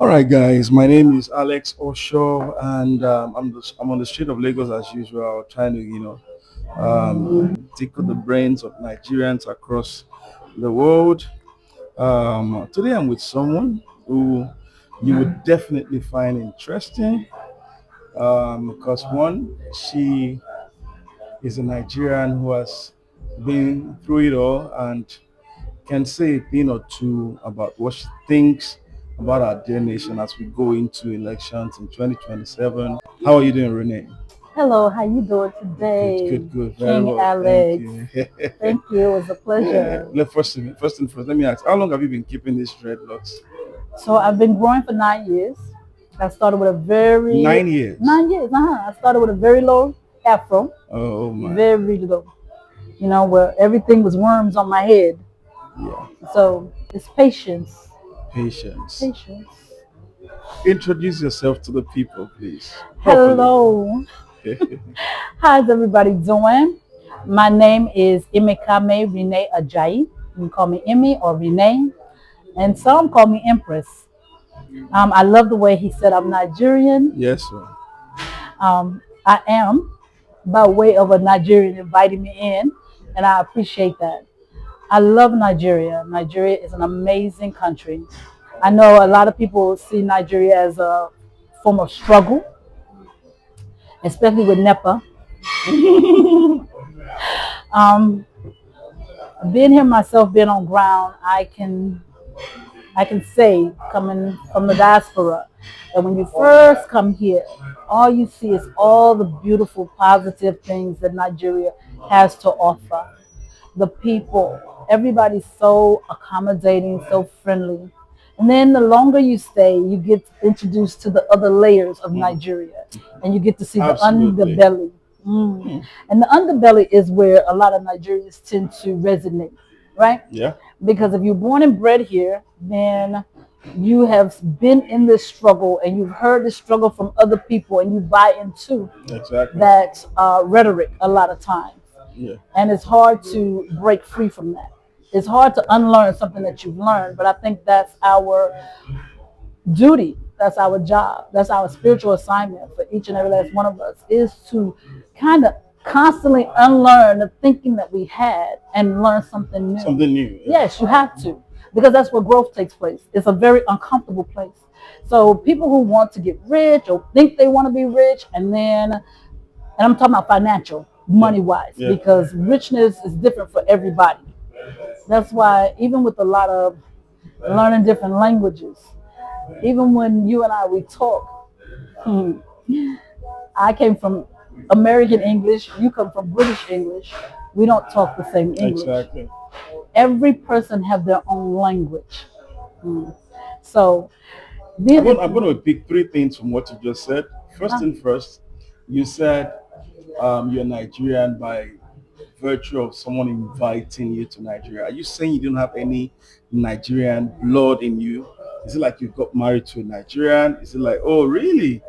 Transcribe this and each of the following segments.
All right, guys. My name is Alex Osho, and I'm on the street of Lagos as usual, trying to tickle the brains of Nigerians across the world. Today, I'm with someone who you would definitely find interesting, because one, she is a Nigerian who has been through it all and can say a thing or two about what she thinks about our dear nation as we go into elections in 2027. How are you doing, Renee? Hello, how you doing Good, today, good, good. Very King well, thank Alex? you. Thank you. It was a Yeah. pleasure. First and first, let me ask, how long have you been keeping these dreadlocks? So I've been growing for 9 years. I started with a very 9 years. 9 years. I started with a very low afro, Oh my. very low. Where everything was worms on my head. Yeah. So it's patience, Patience. patience. Introduce yourself to the people, please. Properly. Hello, how's everybody doing? My name is Emekame Renee Ajayi. You can call me Emmy or Renee, and some call me Empress. I love the way he said I'm Nigerian. Yes, sir. I am by way of a Nigerian inviting me in, and I appreciate that. I love Nigeria. Nigeria is an amazing country. I know a lot of people see Nigeria as a form of struggle, especially with NEPA. um, Being here myself, being on ground, I can say, coming from the diaspora, that when you first come here, all you see is all the beautiful, positive things that Nigeria has to offer. The people, everybody's so accommodating, so friendly. And then the longer you stay, you get introduced to the other layers of Mm, Nigeria, and you get to see the absolutely. underbelly. Mm. Mm, And the underbelly is where a lot of Nigerians tend to resonate, right? yeah, Because if you're born and bred here, then you have been in this struggle and you've heard the struggle from other people and you buy into exactly. that rhetoric a lot of times. Yeah. And it's hard to break free from that. It's hard to unlearn something that you've learned, but I think that's our duty. That's our job. That's our spiritual assignment for each and every last one of us is to kind of constantly unlearn the thinking that we had and learn something new. Something new. Yeah. Yes, you have to, because that's where growth takes place. It's a very uncomfortable place. So people who want to get rich or think they want to be rich, and I'm talking about financial, Yeah. money wise, Yeah. because richness is different for everybody. That's why even with a lot of learning different languages, even when you and I we talk, hmm, I came from American English, you come from British English. We don't talk the same English. Exactly. Every person have their own language. Hmm. So I'm these, going, I'm going to pick three things from what you just said. First uh, and first, you said you're Nigerian by virtue of someone inviting you to Nigeria. Are you saying you don't have any Nigerian blood in you? Is it like you got married to a Nigerian? Is it like, oh, really?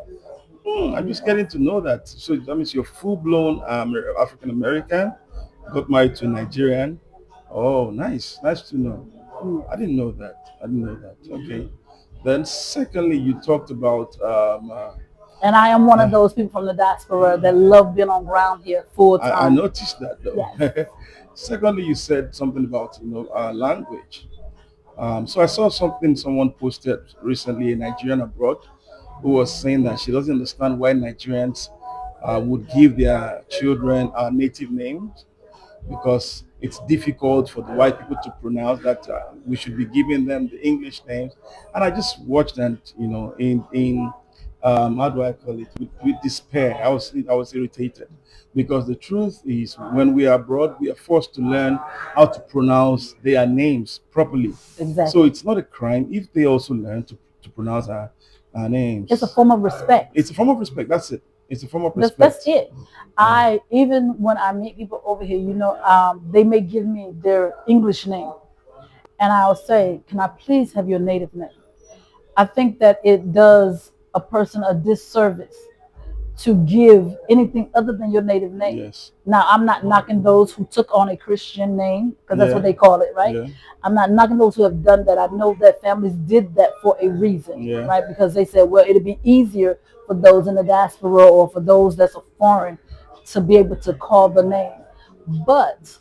I'm just getting to know that. So that means you're full blown African American, got married to a Nigerian. Oh, nice. Nice to know. I didn't know that. I didn't know that. Okay. Then, secondly, you talked about. and I am one Uh, of those people from the diaspora that love being on ground here full I time. noticed that though. Yes. Secondly, you said something about language. So I saw something someone posted recently, a Nigerian abroad, who was saying that she doesn't understand why Nigerians would give their children native names because it's difficult for the white people to pronounce that we should be giving them the English names. And I just watched and in how do I call it with despair. I was irritated because the truth is when we are abroad we are forced to learn how to pronounce their names properly. So Exactly. it's not a crime if they also learn to pronounce our It's a names. form of respect. It's a form of respect. That's it. It's a form of That's respect. it. Yeah. I even when I meet people over here, they may give me their English name, and I'll say, "Can I please have your native name?" I think that it does a person a disservice to give anything other than your native name. Yes. Now, I'm not knocking those who took on a Christian name, because that's what Yeah. they call it, right? Yeah. I'm not knocking those who have done that. I know that families did that for a reason, Yeah. right? Because they said, well, it'd be easier for those in the diaspora or for those that's a foreign to be able to call the name. But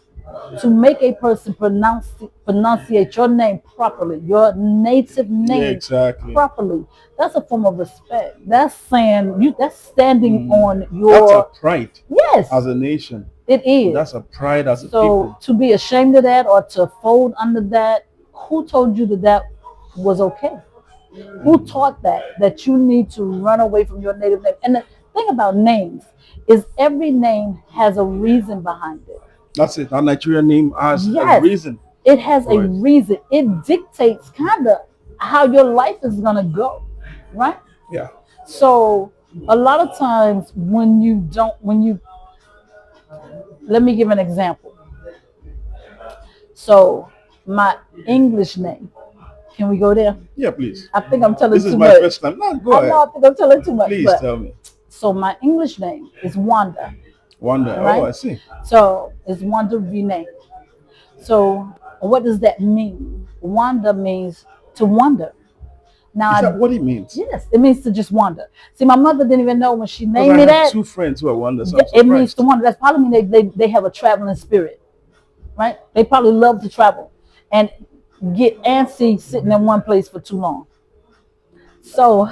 to make a person pronunciate your name properly, your native Yeah. name Exactly. properly, that's a form of respect. That's saying you. That's standing Mm. on That's a your. pride Yes, as a nation. it is. That's a pride as a So people. to be ashamed of that or to fold under that, who told you that that was okay? Who taught that you need to run away from your native name? And the thing about names is every name has a reason behind it. That's it. Our Nigerian name has a Yes, reason it has a for it. reason. It dictates kind of how your life is gonna go, right? Yeah. So a lot of times when you don't, when you, let me give an example. So my English name, can we go there? Yeah, please. I think I'm telling This is too my much. first time. No, go I know ahead. I think I'm telling too much, Please but tell me. so my English name is Wanda, Wonder. Oh, right? I see. So it's Wanda Renee. So what does that mean? Wanda means to wonder. Now, Is that what it means? yes, it means to just wonder. See, my mother didn't even know when she Because named I me have that. two friends who are wonder, so I'm It means to surprised. wonder. That's probably mean they have a traveling spirit, right? They probably love to travel and get antsy sitting in one place for too long. So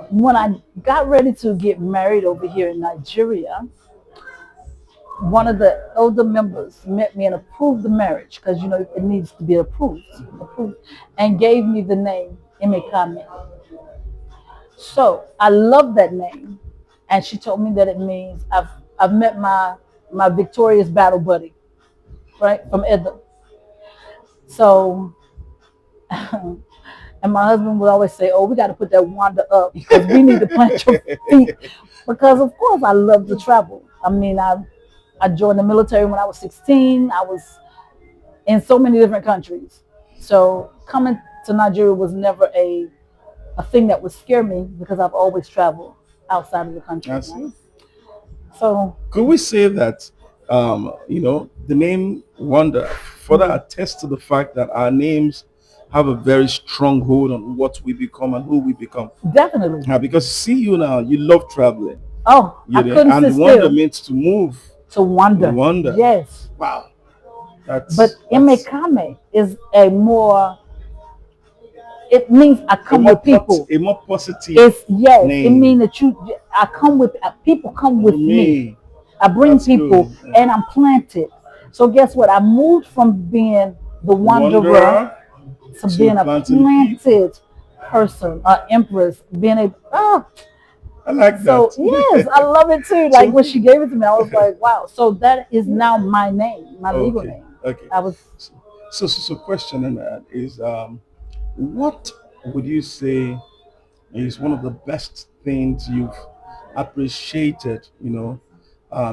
when I got ready to get married over here in Nigeria, one of the older members met me and approved the marriage, because you know it needs to be approved, and gave me the name Emekame. So I love that name, and she told me that it means I've met my victorious battle buddy, right, from Edom. So, and my husband would always say, "Oh, we got to put that Wanda up because we need to plant your feet." Because of course I love to travel. I mean, I joined the military when I was 16. I was in so many different countries. So coming to Nigeria was never a thing that would scare me because I've always traveled outside of the country. I Right? see. So Could we say that, the name Wonder further mhm, attests to the fact that our names have a very strong hold on what we become and who we become? definitely. Because see you now, you love traveling, Oh, I you know, couldn't sit and wonder still means to move. to wonder. Wonder. Yes. Wow. But That's Emekame is a more, it means I come with people. a more positive It's, yes, it name means that I come with, people come for with me. me. I bring That's people good. Yeah. and I'm planted. So guess what? I moved from being the wanderer Wanderer to to being a planting people. planted person, empress, being a, I like so that. yes, I love it too. Like So when she gave it to me, I was like, wow. So that is now my name, my legal okay, name. okay. I was, So question on that is, what would you say is one of the best things you've appreciated,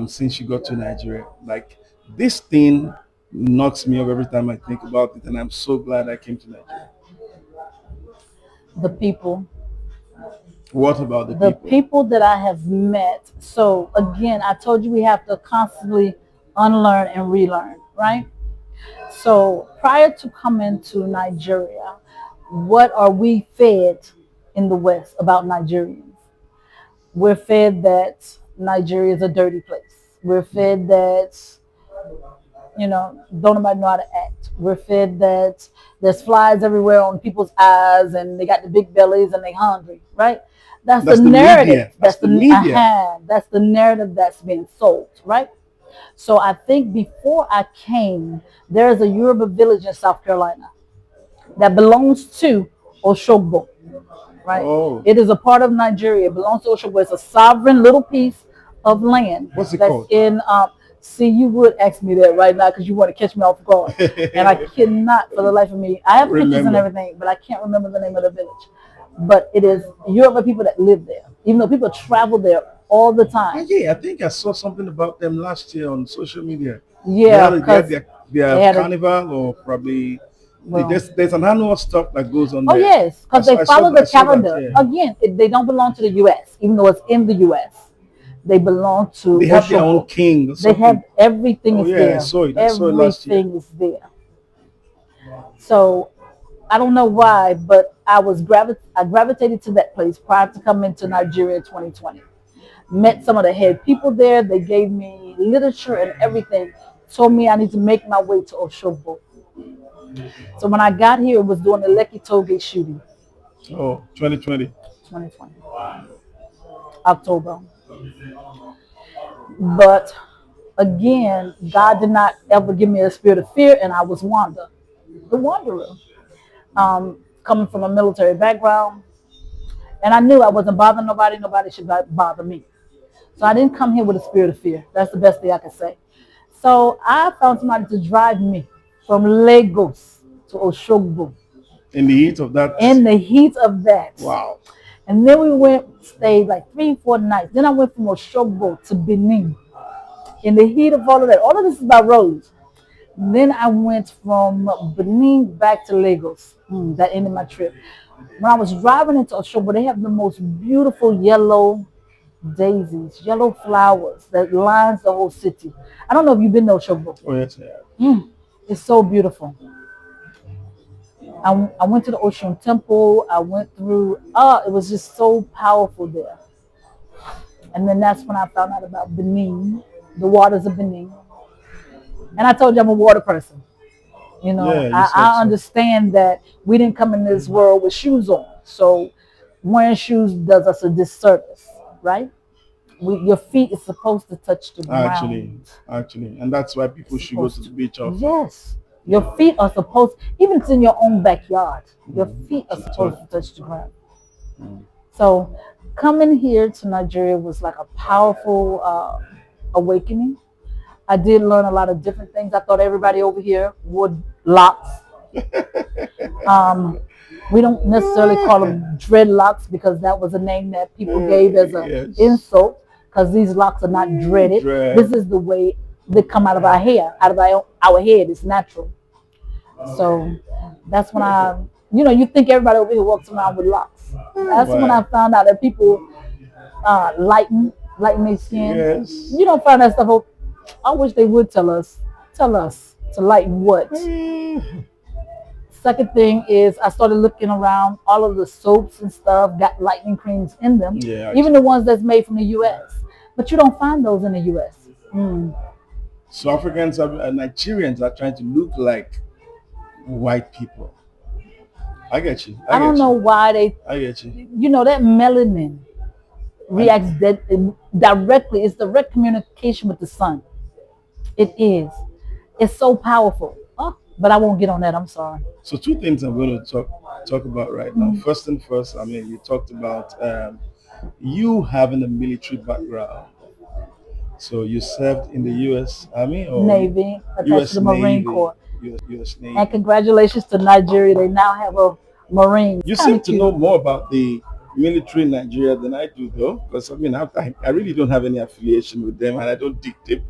since you got to Nigeria? Like, this thing knocks me up every time I think about it, and I'm so glad I came to Nigeria. the people, What about the the people? people that I have met. So again, I told you we have to constantly unlearn and relearn, right? So prior to coming to Nigeria, what are we fed in the West about Nigerians? We're fed that Nigeria is a dirty place. We're fed that, don't nobody know how to act. We're fed that there's flies everywhere on people's eyes and they got the big bellies and they hungry, right? That's the That's the narrative. media. That's the media. That's the narrative that's being sold, right? So I think before I came, there's a Yoruba village in South Carolina that belongs to Oshogbo, right? Oh, It is a part of Nigeria. It belongs to Oshogbo. It's a sovereign little piece of land what's it that's called? in. See, you would ask me that right now because you want to catch me off guard, and I cannot for the life of me. I have pictures and Remember. everything, but I can't remember the name of the village. But it is Yoruba people that live there, even though people travel there all the Ah, time. yeah, I think I saw something about them last year on social media. Yeah, They had because their they had a carnival, or probably Well, there's an annual stuff that goes on oh there. yes, because they I saw follow the I saw that. calendar. Yeah, Again, they don't belong to the U.S., even though it's in the U.S. They belong to they have their own Oshobo. king or They have something. everything Oh is yeah, I there. saw it. I saw it last year. Everything is there. So I don't know why, but I gravitated to that place prior to coming to Nigeria in 2020. Met some of the head people there. They gave me literature and everything. Told me I need to make my way to Oshobo. So when I got here, it was during the Lekki Tollgate shooting, Oh, 2020. 2020, October. But again, God did not ever give me a spirit of fear, and I was the wanderer. Coming from a military background, and I knew I wasn't bothering nobody. Nobody should bother me. So I didn't come here with a spirit of fear. That's the best thing I can say. So I found somebody to drive me from Lagos to Oshogbo In the heat of that. in the heat of that. Wow. And then we stayed like 3, 4 nights. Then I went from Oshogbo to Benin in the heat of all of that. All of this is by roads. Then I went from Benin back to Lagos. That ended my trip. When I was driving into Oshogbo, they have the most beautiful yellow daisies, yellow flowers that lines the whole city. I don't know if you've been to Oshogbo. Oh yes, yeah. It's so beautiful. I went to the Ocean Temple. I went through, it was just so powerful there. And then that's when I found out about Benin, the waters of Benin. And I told you I'm a water person. You know, Yeah, you said I so. understand that we didn't come in this world with shoes on. So wearing shoes does us a disservice, right? Your feet is supposed to touch the Actually, ground. and that's why people It's should go to supposed the to. beach often. Yes. Your feet are supposed, even if it's in your own backyard, your feet are To touch. supposed to touch the ground. So coming here to Nigeria was like a powerful awakening. I did learn a lot of different things. I thought everybody over here would locks. Um, we don't necessarily call them dreadlocks because that was a name that people gave as an Yes. insult because these locks are not dreaded. This Dread. is the way they come out of our hair, out of our head. It's natural. So that's when you think everybody over here walks around with locks. That's when I Why? found out that people lighten their skin. Yes. You don't find that stuff. I wish they would tell us to lighten what. Second thing is I started looking around. All of the soaps and stuff got lightening creams in them, Yeah, even the actually. ones that's made from the U.S. But you don't find those in the U.S. So Africans Nigerians are trying to look like white people. I get you. I I don't get know you. why they, I get you. that melanin And reacts directly. It's direct communication with the sun. It is. It's so powerful. Oh, but I won't get on that. I'm sorry. so two things I'm going to talk about right now. First and first, I mean, you talked about you having a military background. So you served in the U.S. Army or Navy attached to U.S. the Marine Navy? Corps. U.S. And Navy. congratulations to Nigeria. They now have a Marine. It's You kind seem of to know cute. more about the military in Nigeria than I do, though, because I mean, I really don't have any affiliation with them, and I don't dig deep.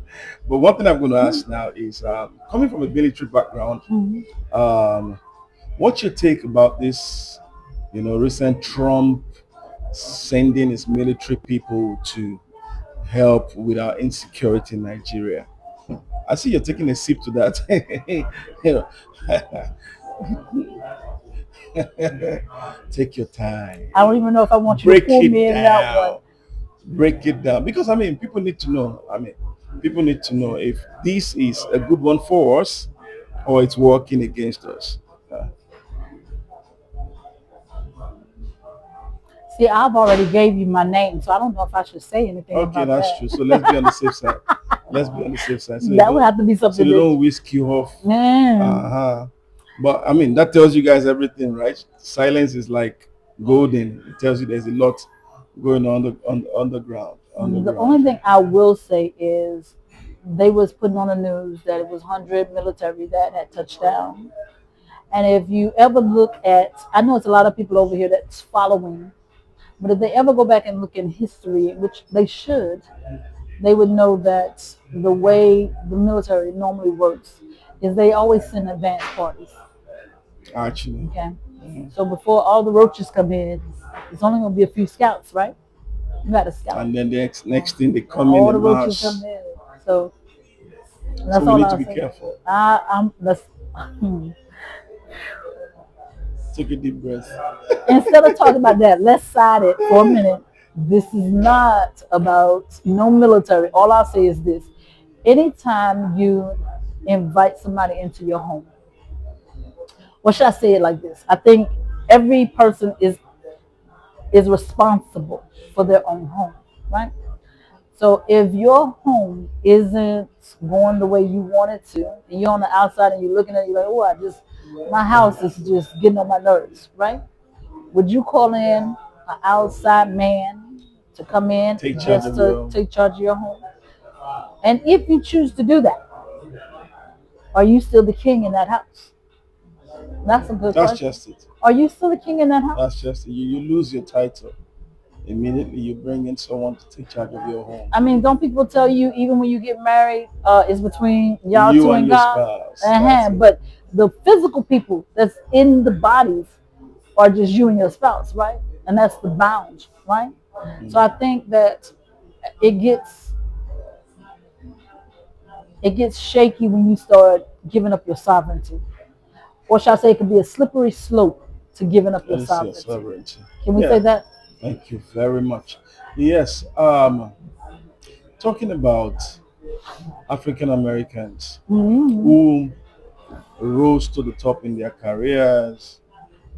But one thing I'm going to ask now is, coming from a military background, Mhm. um, what's your take about this? Recent Trump sending his military people to help with our insecurity in Nigeria. I see you're taking a sip to that. You know, Take your time. I don't even know if I want you to Break pull it me in that one. down. Break it down. Because I mean, people need to know. I mean, people need to know if this is a good one for us or it's working against us. See, I've already gave you my name, so I don't know if I should say anything Okay, about that's true. that. So let's be on the safe side. Let's be on the safe side. That would have to be So something they that. don't whisk you off. Mm. Uh-huh. But I mean, that tells you guys everything, right? Silence is like golden. It tells you there's a lot going on the underground. The Underground. only thing I will say is they was putting on the news that it was 100 military that had touched down. And if you ever look at, I know it's a lot of people over here that's following, but if they ever go back and look in history, which they should, they would know that the way the military normally works is they always send advance parties. Actually. Okay. Mhm. So before all the roaches come in, it's only gonna be a few scouts, right? You got a scout. And then the next thing they come in All the en roaches come mass. in. So So that's we all need to I'll be say. careful. I'm let's Take a deep breath. instead of talking about that, let's side it for a minute. This is not about no military. All I'll say is this. Anytime you invite somebody into your home, what should I say it like this? I think every person is responsible for their own home, right? So if your home isn't going the way you want it to, and you're on the outside and you're looking at it, you're like, oh, my house is just getting on my nerves, right? Would you call in an outside man to come in Take charge just of to your. take charge of your home? And if you choose to do that, are you still the king in that house? That's a good That's question. just it. Are you still the king in that That's house? just it. You lose your title. Immediately you bring in someone to take charge of your home. I mean, don't people tell you even when you get married, it's between y'all You two and and your God? spouse. That's Uh-huh. it. But the physical people that's in the bodies are just you and your spouse, right? And that's the bounds, right? So Mm. I think that it gets it gets shaky when you start giving up your sovereignty. Or shall I say it could be a slippery slope to giving up your That is your sovereignty. sovereignty. Can we say Yeah. that? Thank you very much. Yes. Talking about African Americans Mm-hmm. who rose to the top in their careers,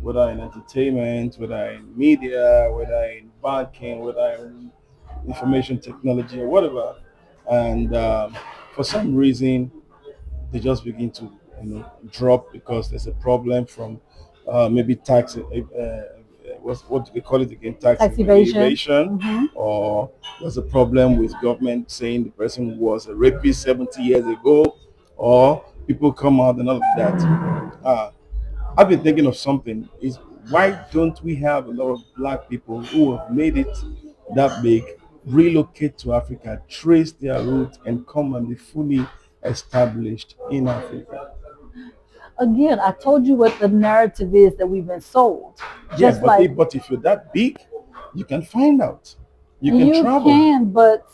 whether in entertainment, whether in media, whether in banking, whether in information technology or whatever. And for some reason, they just begin to drop because there's a problem from maybe tax what do they call it again, tax Tax evasion. evasion, Mm-hmm. or there's a problem with government saying the person was a rapist 70 years ago, or people come out and all of that. I've been thinking of something. Is why don't we have a lot of black people who have made it that big, relocate to Africa, trace their roots, and come and be fully established in Africa? Again, I told you what the narrative is that we've been sold. Yeah, Just like but if you're that big, you can find out. You can you travel. can, but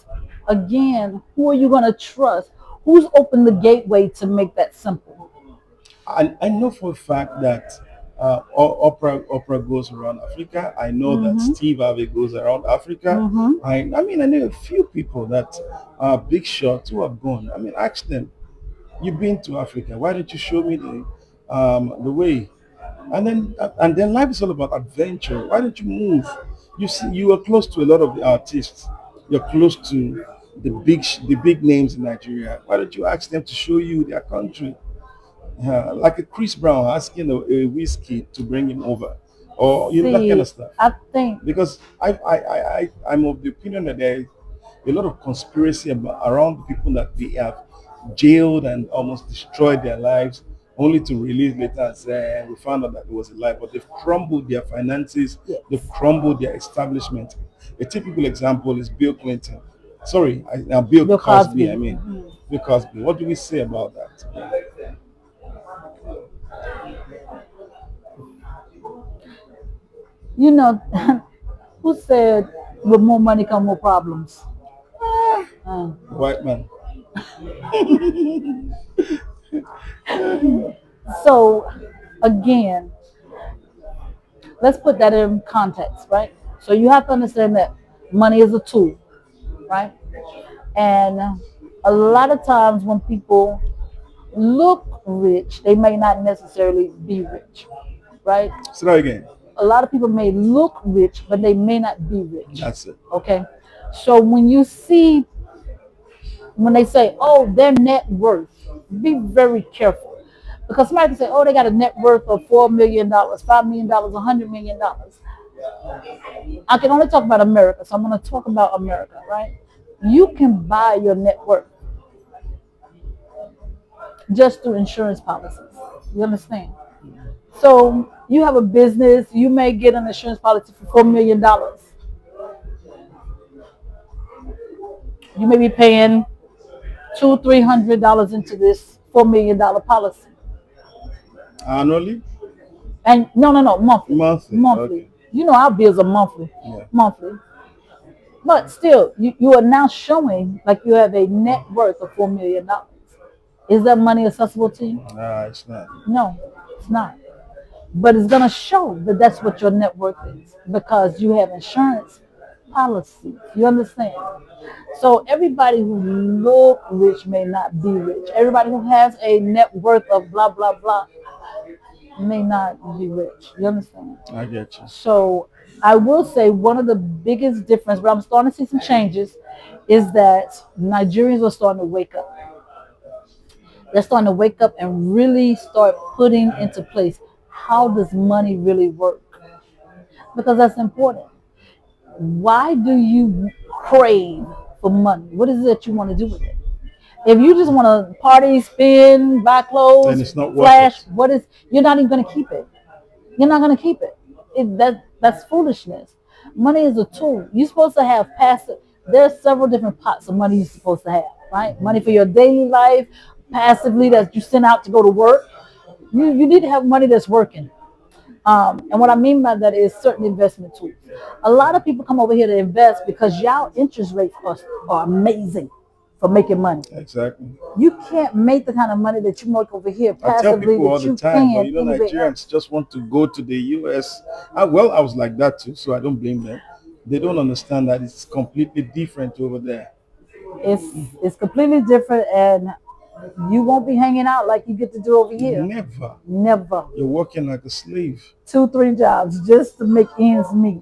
again, who are you going to trust? Who's opened the gateway to make that simple? I know for a fact that Oprah goes around Africa. I know that Mm-hmm. Steve Harvey goes around Africa. Mm-hmm. I mean, I know a few people that are big shots who have gone. I mean, ask them, you've been to Africa. Why don't you show me the way? And then life is all about adventure. Why don't you move? You see, you are close to a lot of the artists. You're close to the big names in Nigeria. Why don't you ask them to show you their country? Like a Chris Brown asking a whiskey to bring him over, or that kind See, of stuff. I think, Because I'm of the opinion that there is a lot of conspiracy around the people that they have jailed and almost destroyed their lives, only to release later and say, we found out that it was a lie. But they've crumbled their finances, yes. they've crumbled their establishment. A typical example is Bill Clinton. Sorry, Bill Bill Cosby. I Cosby. mean, Mhm. Bill Cosby. What do we say about that? You know, who said with more money come more problems? Uh, White man. so, again, let's put that in context, right? So you have to understand that money is a tool, right? And a lot of times when people look rich, they may not necessarily be rich, right? Say that again. A lot of people may look rich, but they may not be rich. That's it. Okay. So when you see, when they say, oh, their net worth, be very careful. Because somebody can say, oh, they got a net worth of $4 million, $5 million, $100 million. I can only talk about America, so I'm going to talk about America, right? You can buy your net worth just through insurance policies. You understand? So you have a business, you may get an insurance policy for $4 million. You may be paying $200-300 into this $4 million policy. Annually? And no, monthly, Monthly. monthly. Okay. You know our bills are monthly, Yeah. monthly. But still, you are now showing like you have a net worth of $4 million. Is that money accessible to you? Nah, it's not. No, it's not. But it's going to show that that's what your net worth is because you have insurance policies. You understand? So everybody who look rich may not be rich. Everybody who has a net worth of blah blah blah may not be rich. You understand? I get you. So I will say one of the biggest difference, but I'm starting to see some changes, is that Nigerians are starting to wake up. They're starting to wake up and really start putting into place how does money really work? Because that's important. Why do you crave for money? What is it that you want to do with it? If you just want to party, spend, buy Then clothes, it's not worth flash, it. what is you're not even going to keep it. You're not going to keep it. That's foolishness. Money is a tool. You're supposed to have passive. There's several different pots of money you're supposed to have, right? Money for your daily life, passively that you send out to go to work. You need to have money that's working. And what I mean by that is certain investment tools. A lot of people come over here to invest because y'all interest rates are amazing for making money. Exactly. You can't make the kind of money that you make over here I tell passively people all that the you time, but can you know, anywhere else. Nigerians just want to go to the US. Well, I was like that too, so I don't blame them. They don't understand that it's completely different over there. It's it's completely different, and you won't be hanging out like you get to do over here. Never. Never. You're working like a slave. Two, three jobs just to make ends meet.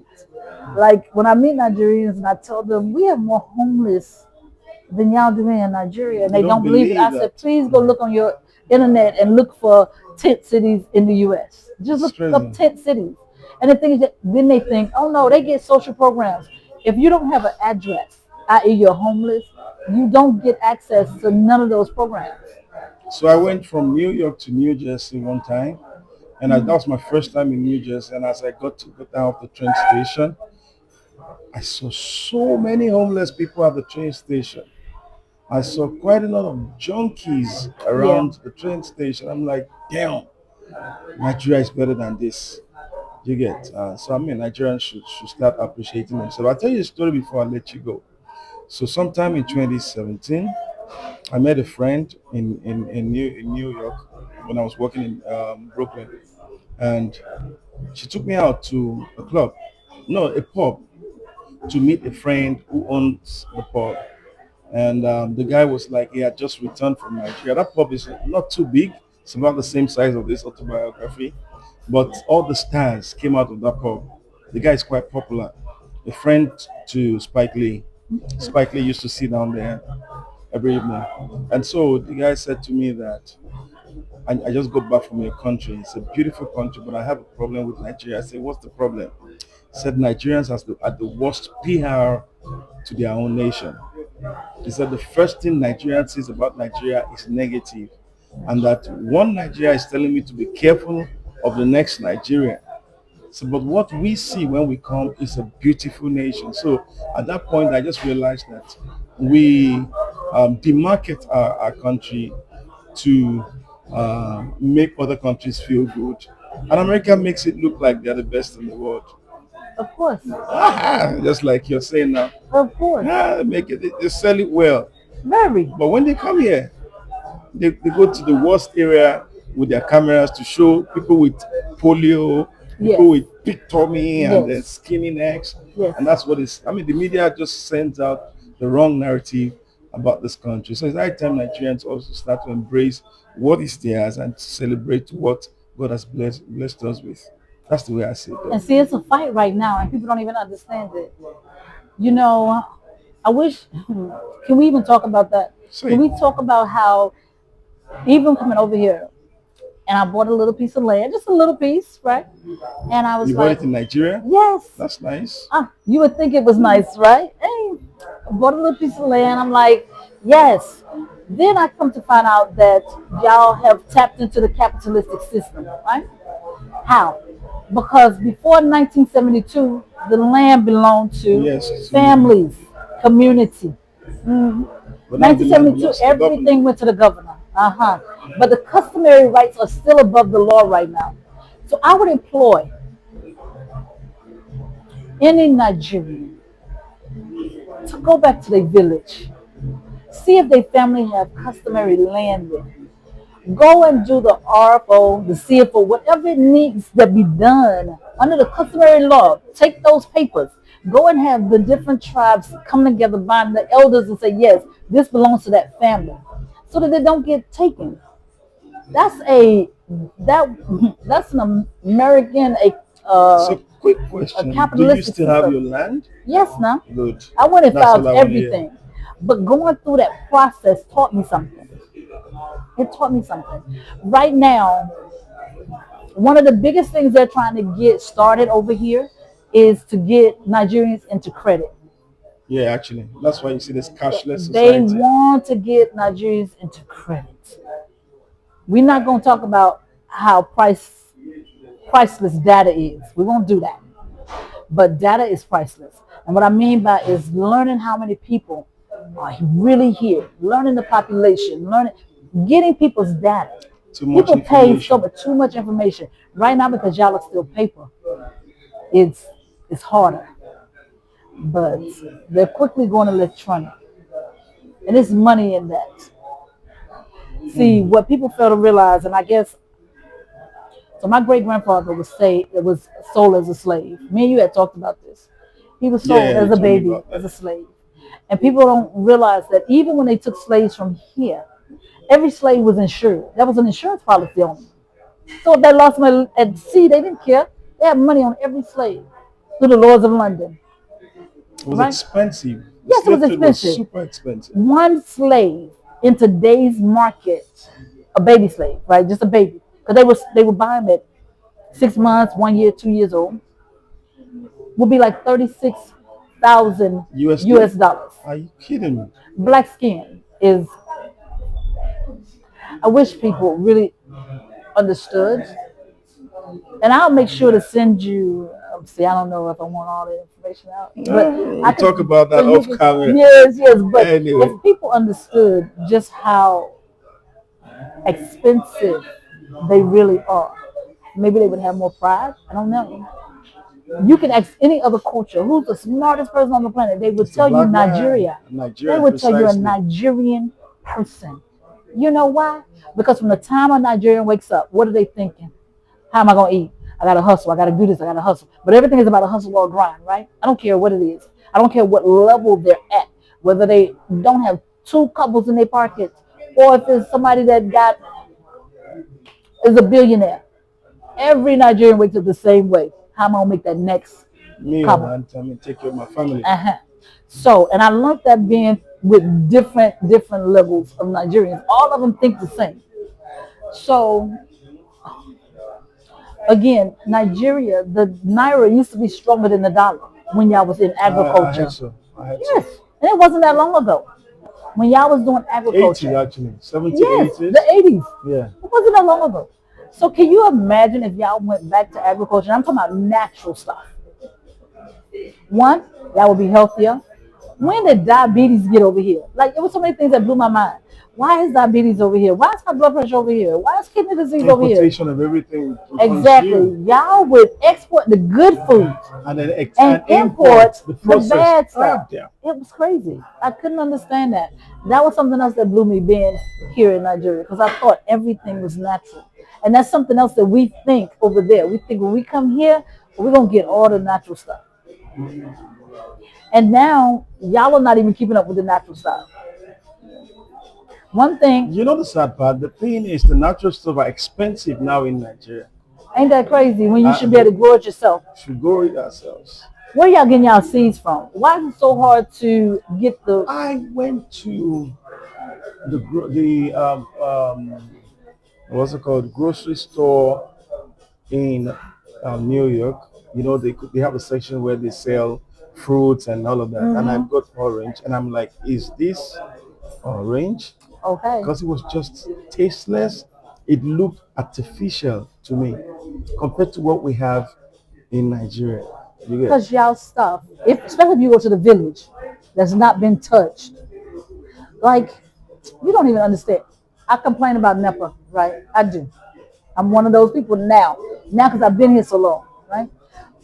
Like when I meet Nigerians and I tell them we have more homeless than y'all do in Nigeria, and You they don't don't believe it. believe I said, that. please go look on your internet and look for tent cities in the U.S. Just It's look up crazy. tent cities. And the thing is that then they think, oh no, they get social programs. If you don't have an address, i.e., you're homeless, you don't get access to none of those programs. So I went from New York to New Jersey one time, and that was my first time in New Jersey. And as I got to get out of the train station, I saw so many homeless people at the train station. I saw quite a lot of junkies Yeah, around the train station. I'm like, damn, Nigeria is better than this. You get so I mean Nigerians should start appreciating themselves. I'll tell you a story before I let you go. So sometime in 2017, I met a friend in New York when I was working in Brooklyn, and she took me out to a club, no, a pub, to meet a friend who owns the pub. And the guy was like, he had just returned from Nigeria. That pub is not too big; it's about the same size of this autobiography, but all the stars came out of that pub. The guy is quite popular. A friend to Spike Lee. Spike Lee used to sit down there every evening. And so the guy said to me that I just got back from your country. It's a beautiful country, but I have a problem with Nigeria. I said, what's the problem? He said Nigerians are the worst PR to their own nation. He said the first thing Nigerian sees about Nigeria is negative, and that one Nigeria is telling me to be careful of the next Nigerian. So, but what we see when we come is a beautiful nation. So at that point, I just realized that we demarket our country to make other countries feel good. And America makes it look like they're the best in the world. of course, Just like you're saying now. of course, Make it, they sell it well. very. But when they come here, they go to the worst area with their cameras to show people with polio, Yes, people with big tummy and then yes, skinny necks. yes. And that's what it's, I mean, the media just sends out the wrong narrative about this country. So it's high time Nigerians also start to embrace what is theirs and celebrate what God has blessed us with. That's the way I see it, And though. see, it's a fight right now, and people don't even understand it. You know, I wish. Can we even talk about that? Can See, we talk about how even coming over here, and I bought a little piece of land, just a little piece, right? And I was you bought like, it in Nigeria? yes. That's nice. You would think it was nice, right? Hey, I bought a little piece of land. I'm like, yes. Then I come to find out that y'all have tapped into the capitalistic system, right? How? Because before 1972, the land belonged to Yes, families, community. Mhm. but now the land 1972, belongs to the governor. everything went to the governor. Uh-huh. But the customary rights are still above the law right now. So I would employ any Nigerian to go back to their village, see if their family have customary land there. Go and do the RFO, the CFO, whatever it needs to be done under the customary law. Take those papers. Go and have the different tribes come together, bind the elders and say, yes, this belongs to that family, so that they don't get taken. That's a that that's an American So, quick a question: do you capitalistic still have your system. land? Yes, now Good. I went and That's filed all I want to hear. everything, but going through that process taught me something. It taught me something. Right now, one of the biggest things they're trying to get started over here is to get Nigerians into credit. Yeah, actually, that's why you see this cashless They society. want to get Nigerians into credit. We're not going to talk about how priceless data is. We won't do that. But data is priceless. And what I mean by is learning how many people are really here, learning the population, learning, getting people's data. Too much People pay so information. much too much information right now because y'all are still paper. It's it's harder, but they're quickly going electronic, and there's money in that. See Mm. what people fail to realize, and I guess so. My great grandfather was sold as a slave. Me and you had talked about this. He was Yeah, sold yeah, you as a told me baby, about as that. a slave, and people don't realize that even when they took slaves from here, every slave was insured. That was an insurance policy on them. So if they lost money at sea, they didn't care. They had money on every slave through the laws of London, It was right? expensive. The Yes, it was slave trade was expensive. super expensive. One slave in today's market, a baby slave, right? Just a baby, because they would buy them at 6 months, 1 year, 2 years old, would be like 36,000 USD? US dollars. Are you kidding me? Black skin is. I wish people really understood, and I'll make sure to send you. See, I don't know if I want all the information out, but I We'll could. talk about So that you off can. camera. Yes, yes. But Anyway, if people understood just how expensive they really are, maybe they would have more pride. I don't know. You can ask any other culture who's the smartest person on the planet. They would it's a tell you black man, Nigeria. a They Nigerian would tell you a precisely. Nigerian person. You know why? Because from the time a Nigerian wakes up, what are they thinking? How am I going to eat? I got to hustle. I got to do this. I got to hustle. But everything is about a hustle or a grind, right? I don't care what it is. I don't care what level they're at, whether they don't have two couples in their pockets or if it's somebody that got is a billionaire. Every Nigerian wakes up the same way. How am I going to make that next Me on couple? hand, I mean, take care of my family. Uh-huh. So, and I learned that being with different levels of Nigerians. All of them think the same. So again, Nigeria, the naira used to be stronger than the dollar when y'all was in I heard agriculture. so. I heard so. Yes, and it wasn't that long ago when y'all was doing 80s agriculture. actually, 70, Yes, 80s. the 80s. Yeah. It wasn't that long ago. So can you imagine if y'all went back to agriculture? I'm talking about natural stuff. One, y'all would be healthier. When did diabetes get over here? Like, it was so many things that blew my mind. Why is diabetes over here? Why is high blood pressure over here? Why is kidney disease over here? Importation of everything we Exactly. consume Y'all would export the good food and then and and import import the the process. bad Ah, stuff. yeah. It was crazy. I couldn't understand that. That was something else that blew me being here in Nigeria because I thought everything was natural. And that's something else that we think over there. We think when we come here, we're going to get all the natural stuff. And now, y'all are not even keeping up with the natural stuff. One thing, You know the sad part? The thing is, the natural stuff are expensive now in Nigeria. ain't that crazy when you should be able We to grow it yourself? should grow it ourselves. Where y'all getting y'all seeds from? Why is it so hard to get the I went to the what's it called, grocery store in New York. You know, they have a section where they sell fruits and all of that. And I mm-hmm. got orange, and I'm like, is this orange? Okay. Because it was just tasteless. It looked artificial to me compared to what we have in Nigeria. You get? Because y'all stuff, if especially if you go to the village that's not been touched, like you don't even understand. I complain about NEPA, right? I do. I'm one of those people now. Now because I've been here so long, right?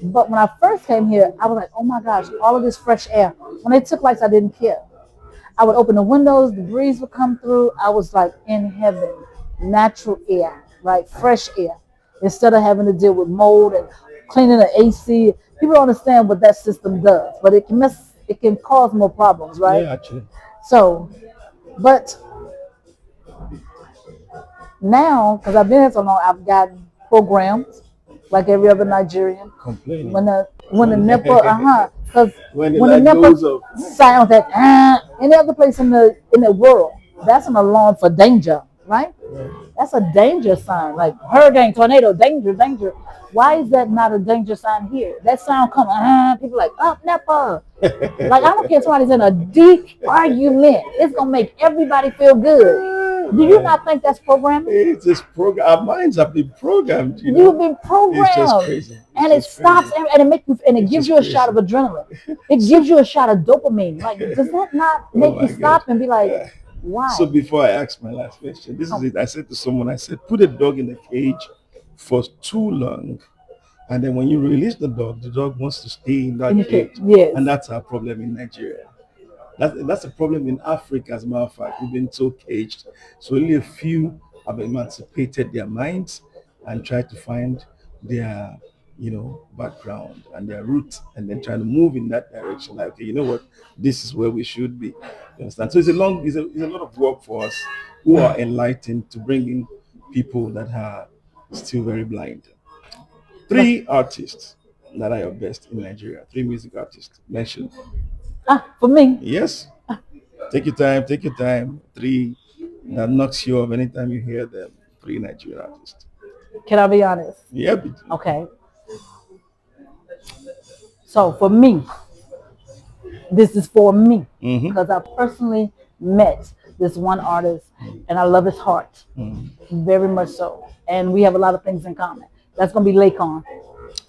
But when I first came here, I was like, oh my gosh, all of this fresh air. When they took lights, I didn't care. I would open the windows, the breeze would come through. I was like in heaven, natural air, right? Fresh air. Instead of having to deal with mold and cleaning the AC. People don't understand what that system does, but it can cause more problems, right? Yeah, actually. So, but now, because I've been here so long, I've gotten programs like every other Nigerian. Complaining. When the nipple, because When the when the light nipple goes off. sounds that any other place in the world, that's an alarm for danger, right? That's a danger sign, like hurricane, tornado, danger, danger. Why is that not a danger sign here? That sound come, people like up nipple. Like I don't care if somebody's in a deep argument, it's gonna make everybody feel good. Do you not think that's programming? It's just program. Our minds have been programmed. You've been It's just programmed, crazy. It's and it just stops, crazy. and it makes you, and it It's gives just you a shot crazy. of adrenaline. It gives you a shot of dopamine. Like, does that not Oh make you my God. stop and be like, So why? before I ask my last question, this is Oh, it. I said to someone, I said, put a dog in a cage for too long, and then when you release the dog wants to stay in and that you can't. cage, Yes. and that's our problem in Nigeria. That's a problem in Africa, as a matter of fact. We've been so caged. So only a few have emancipated their minds and tried to find their, background and their roots, and then trying to move in that direction. Like, okay, you know what? This is where we should be. You understand? So it's a lot of work for us who are enlightened to bring in people that are still very blind. But Three artists that are your best in Nigeria. Three music artists. Mention. for me, Yes. Take your time, take your time. Three that knocks you off anytime you hear them. Three Nigerian artists. can I be honest? Yep. Okay. So for me, this is for me Mm-hmm. because I personally met this one artist, and I love his heart very much so, and we have a lot of things in common. That's gonna be Lakon.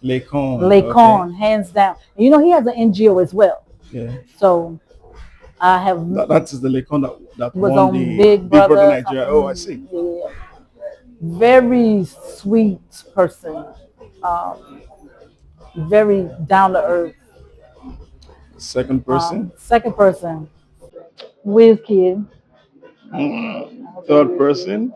Lakon. Okay. Lakon, hands down. And you know he has an NGO as well. Yeah. So I have That is the Lakon that was won on the Big Big Brother Brother. Nigeria. Oh, I see. Yeah. Very sweet person. Um, very down to earth. Second person. Second person, Wiz Kid. Third person.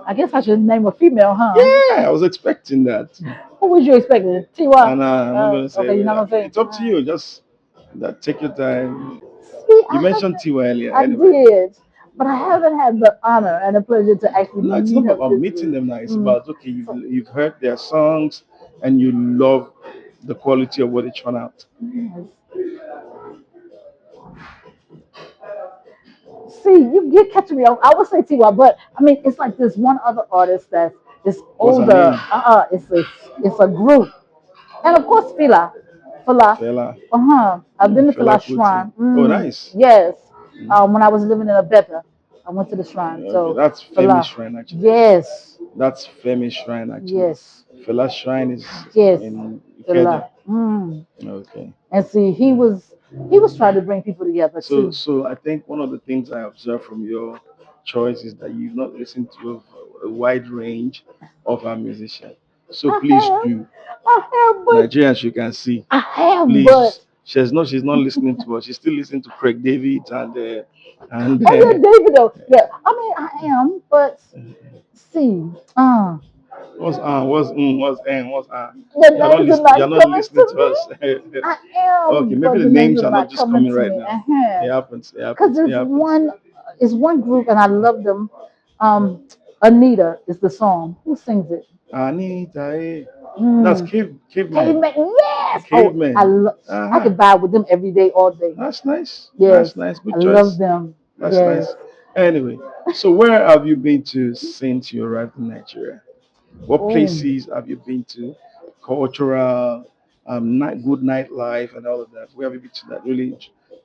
I guess I should name a female, huh? Yeah, I was expecting that. Who was you expecting? T.Y.? And I'm not going to say Okay, you're not gonna say. it's up to you. Just that take your time. See, You mentioned Tiwa earlier. I Anyway. did, but I haven't had the honor and the pleasure to actually No, it's not meet her about meeting physically. them now. It's about okay, you've heard their songs and you love the quality of what they churn out. Yes. See, you catching me. I would say T.Y., but I mean, it's like this one other artist that is What's her older. name? It's a group, and of course, Fela. Fela. I've been to Fela Fela Kuti. Shrine. Oh, nice. Yes. When I was living in Abeta, I went to the shrine. Okay, So that's Femi Fela. Shrine actually. Yes. That's Femi Shrine actually. Yes. Fela Shrine is Yes. in Ikeja. Fela. Mm. Okay. And see, he was trying to bring people together So, too. so I think one of the things I observed from your choice is that you've not listened to a wide range of our musicians. So I please have, do. I have, but Nigerians, you can see. I have, but Please, she's not listening to us. She's still listening to Craig David and oh yeah, David. Though, yeah, I mean I am, but see, what's the you're not names are listening. You're not not coming listening to to me. us. I Okay, am, maybe but the the names names are are not not just coming coming to right me. now. It happens. It Because happens. It there's happens. one group, and I love them. Anita is the song. Who sings it? Anita, that's Mm. cavemen. Caveman, yes. Oh, Cavemen. I Uh-huh. could vibe with them every day, all day. That's nice. Yes, That's nice. I Good love choice. them. That's Yes. nice. Anyway, so where have you been to since you arrived in Nigeria? What Oh, places have you been to? Cultural, good nightlife, and all of that. Where have you been to that really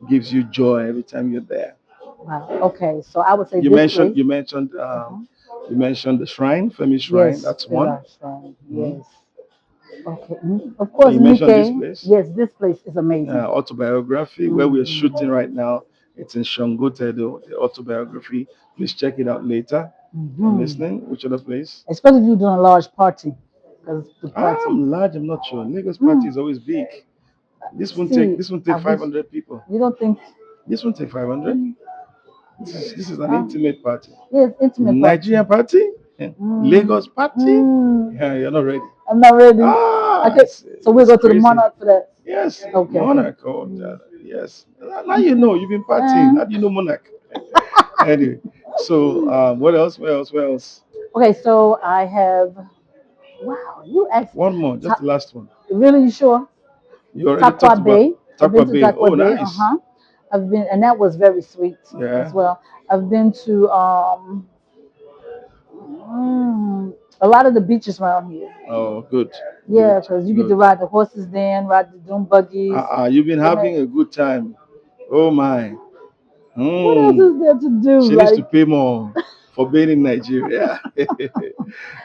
gives you joy every time you're there? wow. Okay, so I would say You this mentioned place. you mentioned Uh-huh. you mentioned the shrine, Femi Shrine. Yes, That's one. Villa Shrine. Mhm. Yes. Okay. Of And course, you mentioned this Nike. place, Yes, this place is amazing. autobiography, where we are Mhm. shooting right now. It's in Shangote, the autobiography. Please check it out later. You're Hmm. listening? Which other place? Especially if you're doing a large party, because the party. I'm large. I'm not sure. Lagos party Mm. is always big. See, This one I take wish 500 people. you don't think. This one take 500. Mm, This is an uh, intimate party. yeah, it's intimate party. Nigerian party, Mm, Lagos party. mm, Yeah, you're not ready. I'm not ready. Ah, Okay, so we'll it's go to the crazy. Monarch for that. Yes, Okay, okay. Monarch. Oh, Mm, yes. Now you okay. know you've been partying. Uh, How do you know Monarch? Anyway, so what else? What else? What else? okay, so I have. Wow, you asked. One more, just Ta- the last one. really, you sure? You already Takwa talked about Bay. I've been Takwa to Bay. Takwa Oh, Bay. nice. I've been, and that was very sweet as Yeah. well. I've been to a lot of the beaches around here. Oh, good, Yeah, good, because you get good. to ride the horses then, ride the dune buggies. You've been Then having a good time. Oh my. what else Hmm. is there to do? She needs to Like, pay more for being in Nigeria. I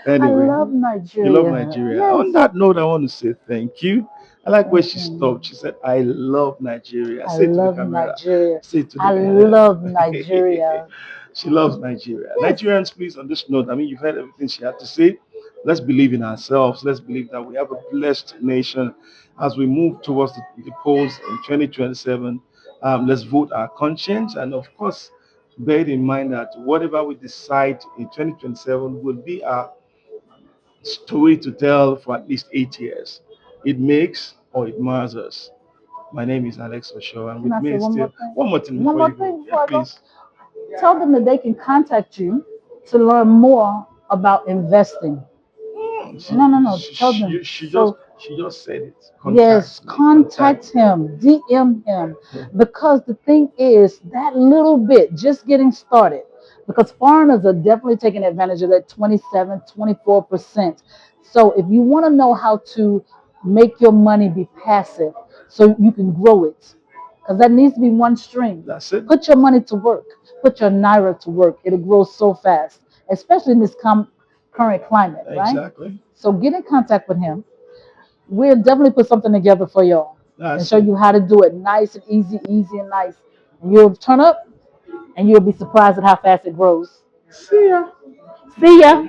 Anyway, love you love Nigeria. Nigeria. Yes. On that note, I want to say thank you. I like where Thank she you. stopped. She said, I love Nigeria. I Say it to the love camera. Nigeria. Say it to the I love Nigeria. She loves Nigeria. Yes. Nigerians, please, on this note, I mean, you've heard everything she had to say. Let's believe in ourselves. Let's believe that we have a blessed nation as we move towards the polls in 2027. Let's vote our conscience. And of course, bear in mind that whatever we decide in 2027 will be our story to tell for at least 8 years. It makes or it mars us. My name is Alex Osho, and Can with I me say is one more still thing? one more thing One before more you go. thing Yeah, before I go. please. Tell them that they can contact you to learn more about investing. No, no, no. Tell them. So She just said it. yes, Contact me. contact Contact me. him, DM him, because the thing is that little bit, just getting started, because foreigners are definitely taking advantage of that 27, 24%. So if you want to know how to make your money be passive so you can grow it, because that needs to be one stream. That's it. Put your money to work, put your Naira to work. It'll grow so fast, especially in this current climate, right? Exactly. So get in contact with him. We'll definitely put something together for y'all and That's show it. you how to do it nice and easy, easy and nice. And you'll turn up and you'll be surprised at how fast it grows. See ya. See ya.